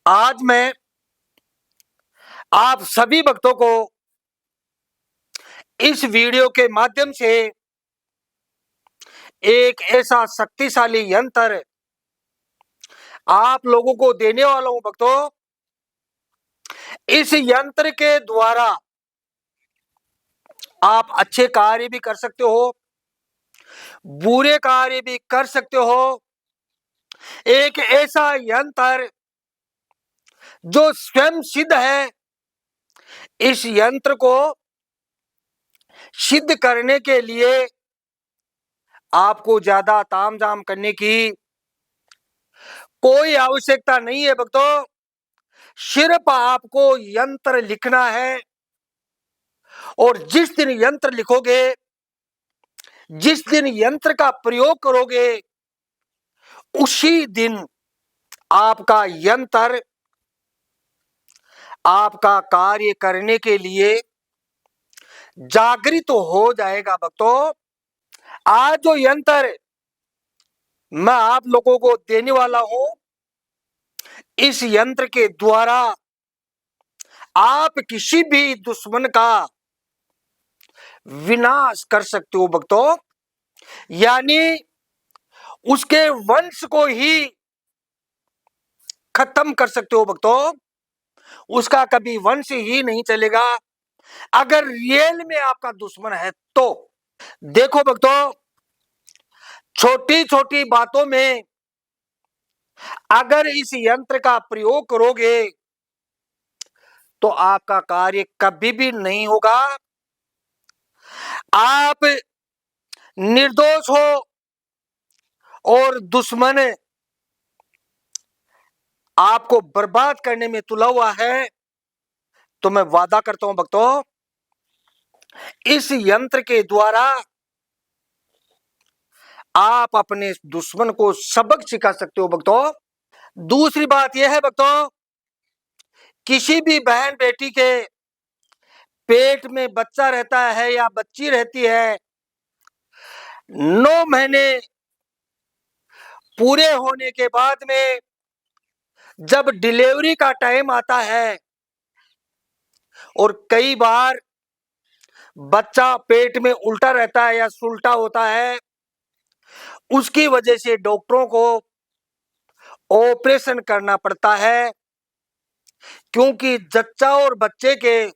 आज मैं आप सभी भक्तों को इस वीडियो के माध्यम से एक ऐसा शक्तिशाली यंत्र आप लोगों को देने वाला हूं भक्तों। इस यंत्र के द्वारा आप अच्छे कार्य भी कर सकते हो, बुरे कार्य भी कर सकते हो। एक ऐसा यंत्र जो स्वयं सिद्ध है, इस यंत्र को सिद्ध करने के लिए आपको ज्यादा तामझाम करने की कोई आवश्यकता नहीं है भक्तों। सिर्फ आपको यंत्र लिखना है और जिस दिन यंत्र लिखोगे, जिस दिन यंत्र का प्रयोग करोगे, उसी दिन आपका यंत्र आपका कार्य करने के लिए जागृत हो जाएगा भक्तों। आज जो यंत्र मैं आप लोगों को देने वाला हूं, इस यंत्र के द्वारा आप किसी भी दुश्मन का विनाश कर सकते हो भक्तों। यानी उसके वंश को ही खत्म कर सकते हो भक्तों। उसका कभी वंश ही नहीं चलेगा अगर रियल में आपका दुश्मन है तो। देखो भक्तों, छोटी छोटी बातों में अगर इस यंत्र का प्रयोग करोगे तो आपका कार्य कभी भी नहीं होगा। आप निर्दोष हो और दुश्मन आपको बर्बाद करने में तुला हुआ है, तो मैं वादा करता हूं भक्तों, इस यंत्र के द्वारा आप अपने दुश्मन को सबक सिखा सकते हो भक्तों। दूसरी बात यह है भक्तों, किसी भी बहन बेटी के पेट में बच्चा रहता है या बच्ची रहती है, 9 महीने पूरे होने के बाद में जब डिलीवरी का टाइम आता है और कई बार बच्चा पेट में उल्टा रहता है या सुलटा होता है, उसकी वजह से डॉक्टरों को ऑपरेशन करना पड़ता है, क्योंकि जच्चा और बच्चे के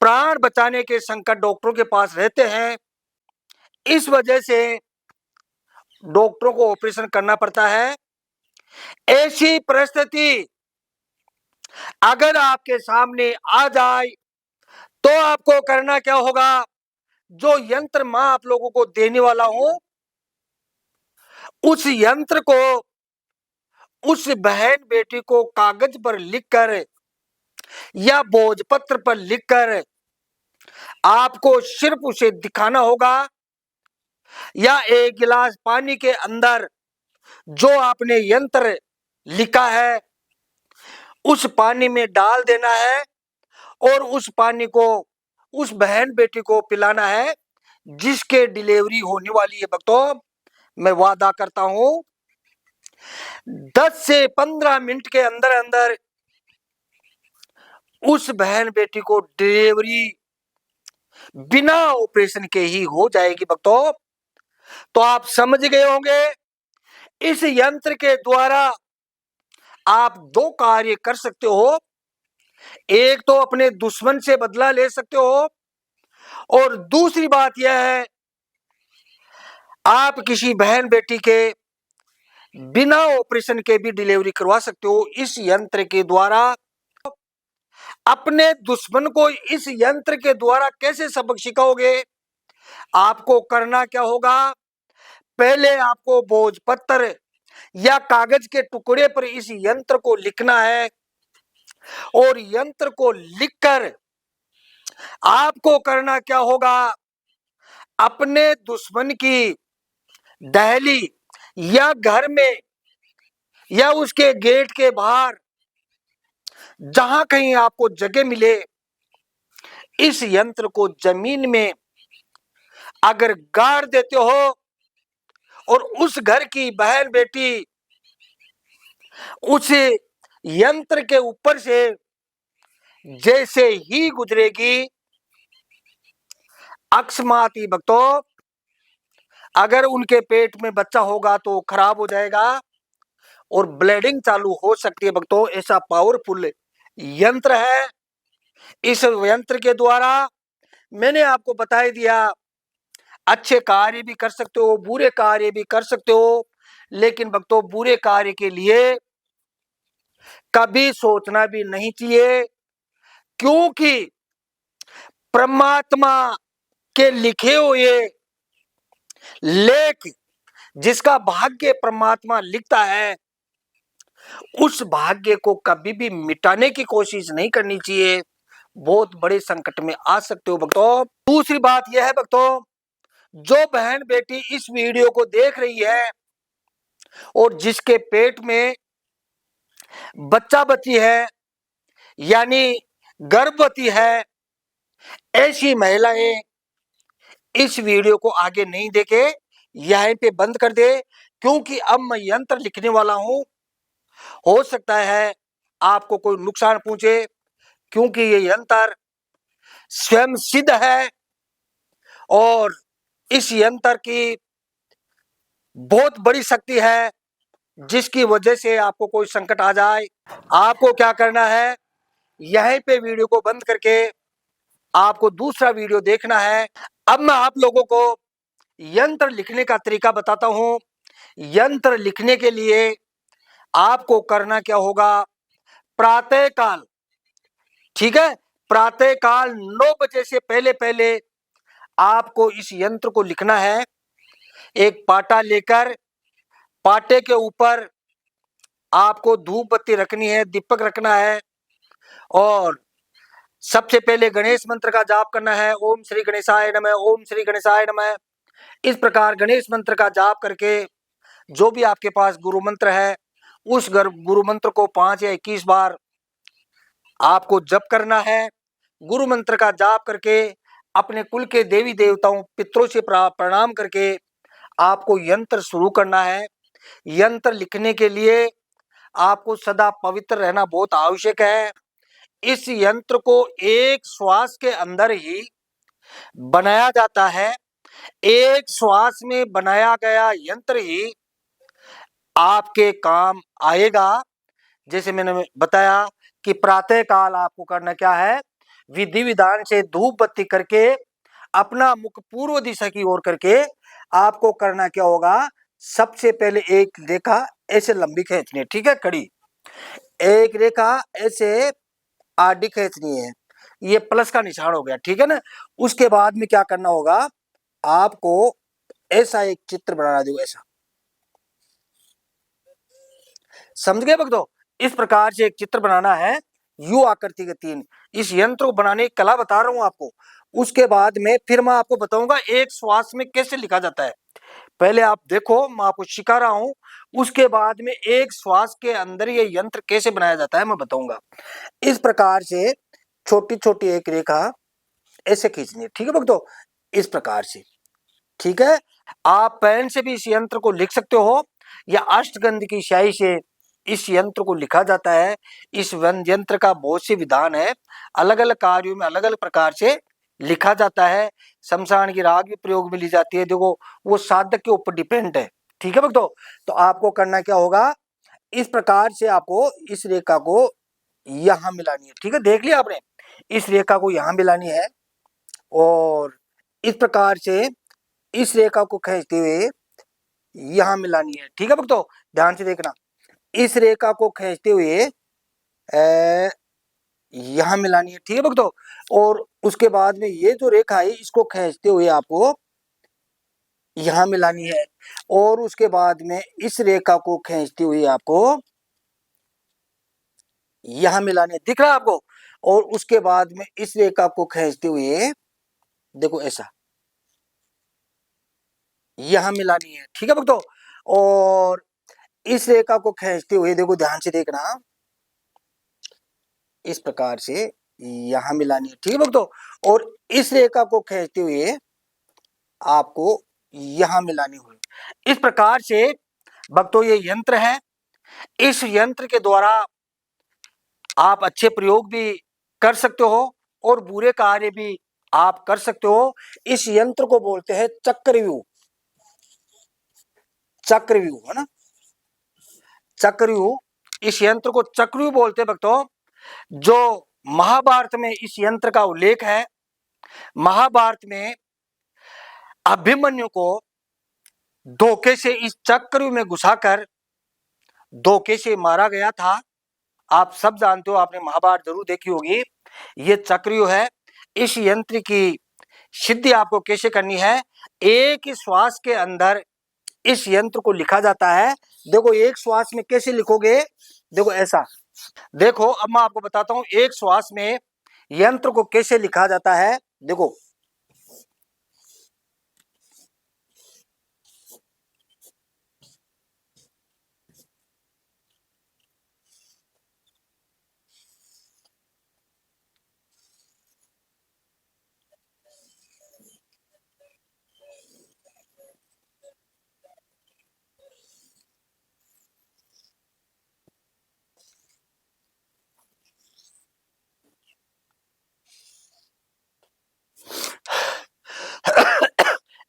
प्राण बचाने के संकट डॉक्टरों के पास रहते हैं। इस वजह से डॉक्टरों को ऑपरेशन करना पड़ता है। ऐसी परिस्थिति अगर आपके सामने आ जाए तो आपको करना क्या होगा? जो यंत्र मैं आप लोगों को देने वाला हूं, उस यंत्र को उस बहन बेटी को कागज पर लिखकर या भोजपत्र पर लिखकर आपको सिर्फ उसे दिखाना होगा, या एक गिलास पानी के अंदर जो आपने यंत्र लिखा है उस पानी में डाल देना है और उस पानी को उस बहन बेटी को पिलाना है जिसके डिलीवरी होने वाली है भक्तों। मैं वादा करता हूं 10 से 15 मिनट के अंदर अंदर उस बहन बेटी को डिलीवरी बिना ऑपरेशन के ही हो जाएगी भक्तों। तो आप समझ गए होंगे, इस यंत्र के द्वारा आप 2 कार्य कर सकते हो। एक तो अपने दुश्मन से बदला ले सकते हो और दूसरी बात यह है, आप किसी बहन बेटी के बिना ऑपरेशन के भी डिलीवरी करवा सकते हो इस यंत्र के द्वारा। अपने दुश्मन को इस यंत्र के द्वारा कैसे सबक सिखाओगे? आपको करना क्या होगा? पहले आपको भोजपत्र या कागज के टुकड़े पर इस यंत्र को लिखना है और यंत्र को लिखकर आपको करना क्या होगा? अपने दुश्मन की दहली या घर में या उसके गेट के बाहर जहां कहीं आपको जगह मिले, इस यंत्र को जमीन में अगर गाड़ देते हो और उस घर की बहन बेटी उस यंत्र के ऊपर से जैसे ही गुजरेगी, अकस्मात ही भक्तों, अगर उनके पेट में बच्चा होगा तो खराब हो जाएगा और ब्लीडिंग चालू हो सकती है भक्तों। ऐसा पावरफुल यंत्र है। इस यंत्र के द्वारा मैंने आपको बता ही दिया, अच्छे कार्य भी कर सकते हो, बुरे कार्य भी कर सकते हो, लेकिन भक्तों बुरे कार्य के लिए कभी सोचना भी नहीं चाहिए, क्योंकि परमात्मा के लिखे हुए लेख, जिसका भाग्य परमात्मा लिखता है, उस भाग्य को कभी भी मिटाने की कोशिश नहीं करनी चाहिए। बहुत बड़े संकट में आ सकते हो भक्तों। दूसरी बात यह है भक्तों, जो बहन बेटी इस वीडियो को देख रही है और जिसके पेट में बच्चा बच्ची है, यानी गर्भवती है, ऐसी महिलाएं इस वीडियो को आगे नहीं देखे, यहीं पे बंद कर दे, क्योंकि अब मैं यंत्र लिखने वाला हूं। हो सकता है आपको कोई नुकसान पहुंचे, क्योंकि ये यंत्र स्वयं सिद्ध है और इस यंत्र की बहुत बड़ी शक्ति है, जिसकी वजह से आपको कोई संकट आ जाए, आपको क्या करना है, यहीं पे वीडियो को बंद करके आपको दूसरा वीडियो देखना है। अब मैं आप लोगों को यंत्र लिखने का तरीका बताता हूं। यंत्र लिखने के लिए आपको करना क्या होगा, प्रातः काल, ठीक है, प्रातः काल 9 बजे से पहले पहले आपको इस यंत्र को लिखना है। एक पाटा लेकर पाटे के ऊपर आपको धूप बत्ती रखनी है, दीपक रखना है, और सबसे पहले गणेश मंत्र का जाप करना है। ओम श्री गणेशाय नमः, ओम श्री गणेशाय नमः। इस प्रकार गणेश मंत्र का जाप करके जो भी आपके पास गुरु मंत्र है, उस गुरु मंत्र को 5 या 21 बार आपको जप करना है। गुरु मंत्र का जाप करके अपने कुल के देवी देवताओं पितरों से प्रणाम करके आपको यंत्र शुरू करना है। यंत्र लिखने के लिए आपको सदा पवित्र रहना बहुत आवश्यक है। इस यंत्र को एक श्वास के अंदर ही बनाया जाता है। एक श्वास में बनाया गया यंत्र ही आपके काम आएगा। जैसे मैंने बताया कि प्रातः काल आपको करना क्या है, विधि विधान से धूप बत्ती करके अपना मुख पूर्व दिशा की ओर करके आपको करना क्या होगा, सबसे पहले एक रेखा ऐसे लंबी खींचनी है, ठीक है, कड़ी एक रेखा ऐसे आडी खींचनी है, ये प्लस का निशान हो गया, ठीक है ना। उसके बाद में क्या करना होगा, आपको ऐसा एक चित्र बनाना दो, ऐसा, समझ गए भक्तों। इस प्रकार से एक चित्र बनाना है, यू आकृति के 3। इस यंत्र को बनाने की कला बता रहा हूं आपको। उसके बाद में फिर मैं आपको बताऊंगा एक श्वास में कैसे लिखा जाता है। पहले आप देखो, मैं आपको सिखा रहा हूं, उसके बाद में एक श्वास के अंदर ये यंत्र कैसे बनाया जाता है मैं बताऊंगा। इस प्रकार से छोटी छोटी एक रेखा ऐसे खींचनी है, ठीक है भक्तों, इस प्रकार से, ठीक है। आप पेन से भी इस यंत्र को लिख सकते हो या अष्टगंध की स्याही से इस यंत्र को लिखा जाता है। इस यंत्र का बहुत से विधान है, अलग अलग कार्यों में अलग अलग प्रकार से लिखा जाता है। शमशान की राग भी प्रयोग में ली जाती है, देखो वो साधक के ऊपर डिपेंड है, ठीक है भक्तों। तो आपको करना क्या होगा, इस प्रकार से आपको इस रेखा को यहां मिलानी है, ठीक है, देख लिया आपने, इस रेखा को यहां मिलानी है और इस प्रकार से इस रेखा को खींचते हुए यहां मिलानी है, ठीक है भक्तों, ध्यान से देखना। इस रेखा को खींचते हुए यहां मिलानी है, ठीक है भक्तों, और उसके बाद में ये जो रेखा है इसको खींचते हुए आपको यहां मिलानी है, और उसके बाद में इस रेखा को खींचते हुए आपको यहां मिलानी है, दिख रहा है आपको, और उसके बाद में इस रेखा को खींचते हुए देखो ऐसा यहां मिलानी है, ठीक है भक्तों, और इस रेखा को खींचते हुए देखो, ध्यान से देखना, इस प्रकार से यहां मिलानी है, ठीक है भक्तों, और इस रेखा को खींचते हुए आपको यहां मिलानी हुई। इस प्रकार से भक्तों ये यंत्र है, इस यंत्र के द्वारा आप अच्छे प्रयोग भी कर सकते हो और बुरे कार्य भी आप कर सकते हो। इस यंत्र को बोलते हैं चक्रव्यूह। चक्रव्यूह है ना, चक्रव्यूह। इस यंत्र को चक्रव्यूह बोलते हैं भक्तों। जो महाभारत में इस यंत्र का उल्लेख है, महाभारत में अभिमन्यु को धोखे से इस चक्रव्यूह में घुसाकर धोखे से मारा गया था। आप सब जानते हो, आपने महाभारत जरूर देखी होगी। ये चक्रव्यूह है। इस यंत्र की सिद्धि आपको कैसे करनी है, एक ही श्वास के अंदर इस यंत्र को लिखा जाता है। देखो एक श्वास में कैसे लिखोगे, देखो ऐसा। देखो अब मैं आपको बताता हूं एक श्वास में यंत्र को कैसे लिखा जाता है। देखो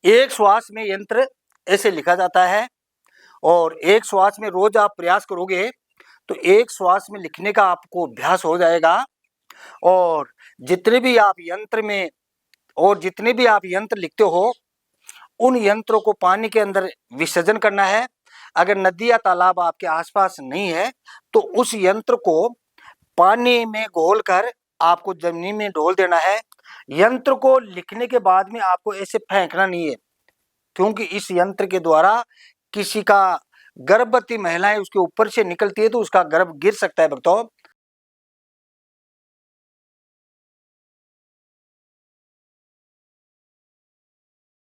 एक श्वास में यंत्र ऐसे लिखा जाता है और एक श्वास में रोज आप प्रयास करोगे तो एक श्वास में लिखने का आपको अभ्यास हो जाएगा। और जितने भी आप यंत्र में और जितने भी आप यंत्र लिखते हो उन यंत्रों को पानी के अंदर विसर्जन करना है। अगर नदी या तालाब आपके आसपास नहीं है तो उस यंत्र को पानी में घोलकर आपको जमीन में ढोल देना है। यंत्र को लिखने के बाद में आपको ऐसे फेंकना नहीं है, क्योंकि इस यंत्र के द्वारा किसी का गर्भवती महिलाएं उसके ऊपर से निकलती है तो उसका गर्भ गिर सकता है भक्तों।